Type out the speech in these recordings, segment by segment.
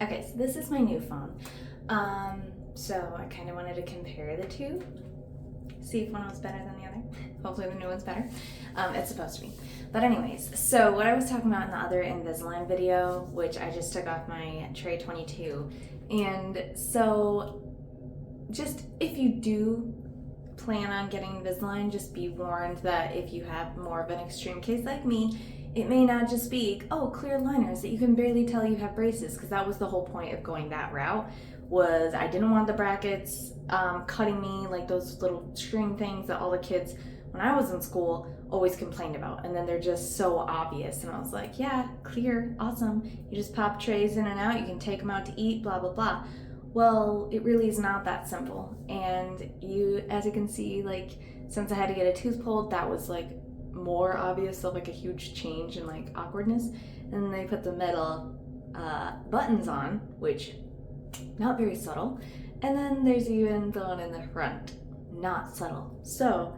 Okay, so this is my new phone. So I kind of wanted to compare the two, see if one was better than the other. Hopefully the new one's better. It's supposed to be. But anyways, so what I was talking about in the other Invisalign video, which I just took off my tray 22, and so just if you do plan on getting Invisalign, just be warned that if you have more of an extreme case like me, it may not just be, oh, clear aligners that you can barely tell you have braces, because that was the whole point of going that route, was I didn't want the brackets cutting me, like those little string things that all the kids when I was in school always complained about, and then they're just so obvious, and I was like, yeah, clear, awesome, you just pop trays in and out, you can take them out to eat, blah blah blah. Well, it really is not that simple, and you, as you can see, like, since I had to get a tooth pulled, that was like more obvious, so like a huge change in like awkwardness. And then they put the metal buttons on, which not very subtle, and then there's even the one in the front, not subtle. So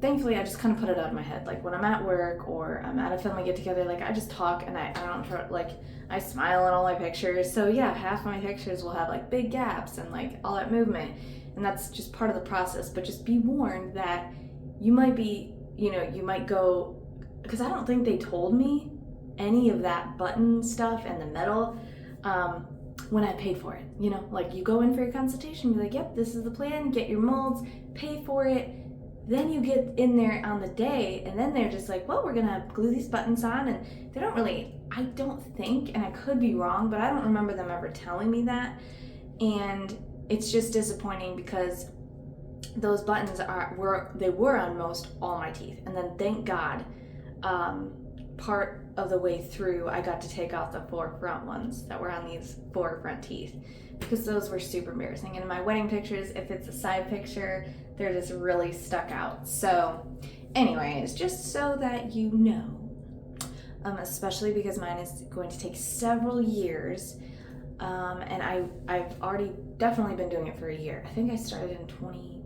thankfully I just kind of put it out of my head, like when I'm at work or I'm at a family get together, like I just talk, and I don't try, like I smile in all my pictures, so yeah, half of my pictures will have like big gaps and like all that movement, and that's just part of the process. But just be warned that you might be, you might go, because I don't think they told me any of that button stuff and the metal when I paid for it. Like you go in for your consultation, be like, yep, this is the plan, get your molds, pay for it. Then you get in there on the day, and then they're just like, well, we're gonna glue these buttons on, and they don't really, I don't think, and I could be wrong, but I don't remember them ever telling me that. And it's just disappointing because those buttons were on most all my teeth, and then thank God part of the way through I got to take off the 4 front ones that were on these 4 front teeth, because those were super embarrassing. And in my wedding pictures, if it's a side picture, they're just really stuck out. So anyways, just so that you know, especially because mine is going to take several years, and I've already definitely been doing it for a year. I think I started in 2020.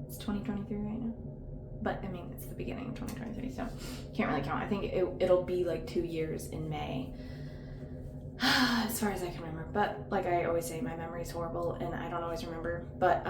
It's 2023 right now, but I mean it's the beginning of 2023, so can't really count. I think it'll be like 2 years in May, as far as I can remember. But like I always say, my memory's horrible and I don't always remember. But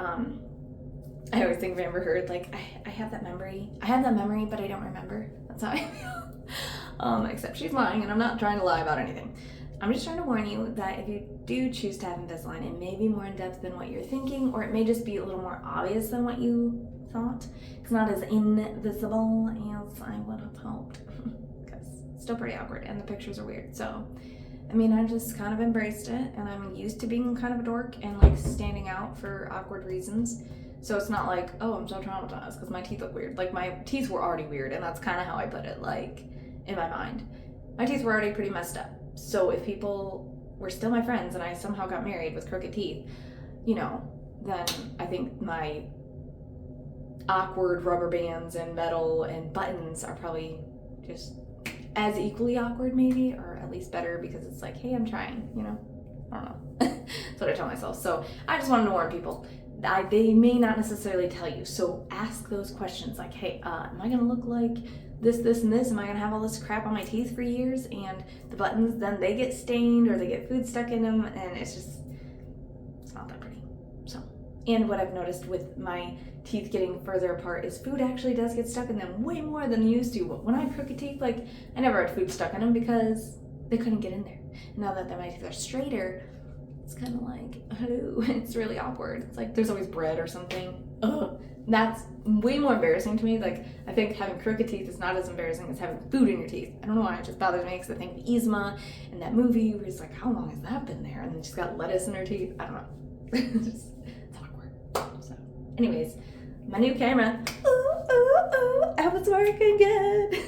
I always think of Amber Heard, like I have that memory, but I don't remember. That's how I feel. Except she's lying, and I'm not trying to lie about anything. I'm just trying to warn you that if you do choose to have Invisalign, it may be more in depth than what you're thinking, or it may just be a little more obvious than what you thought. It's not as invisible as I would have hoped, because it's still pretty awkward and the pictures are weird. So I mean, I just kind of embraced it, and I'm used to being kind of a dork and like standing out for awkward reasons. So it's not like, oh, I'm so traumatized because my teeth look weird. Like my teeth were already weird, and that's kind of how I put it, like in my mind. My teeth were already pretty messed up. So if people were still my friends and I somehow got married with crooked teeth, then I think my awkward rubber bands and metal and buttons are probably just as equally awkward, maybe, or at least better, because it's like, hey, I'm trying, I don't know. That's what I tell myself. So I just wanted to warn people. They may not necessarily tell you, so ask those questions like, hey, am I gonna look like this, and this? Am I gonna have all this crap on my teeth for years? And the buttons, then they get stained or they get food stuck in them, and it's not that pretty. So, and what I've noticed with my teeth getting further apart is food actually does get stuck in them way more than they used to. But when I had crooked teeth, like, I never had food stuck in them because they couldn't get in there. And now that my teeth are straighter, it's kind of like, hello, it's really awkward. It's like there's always bread or something. Ugh. That's way more embarrassing to me. Like, I think having crooked teeth is not as embarrassing as having food in your teeth. I don't know why, it just bothers me, because I think Yzma in that movie where he's like, how long has that been there? And then she's got lettuce in her teeth. I don't know. It's awkward. So, anyways, my new camera. Ooh, ooh, ooh, I was working good.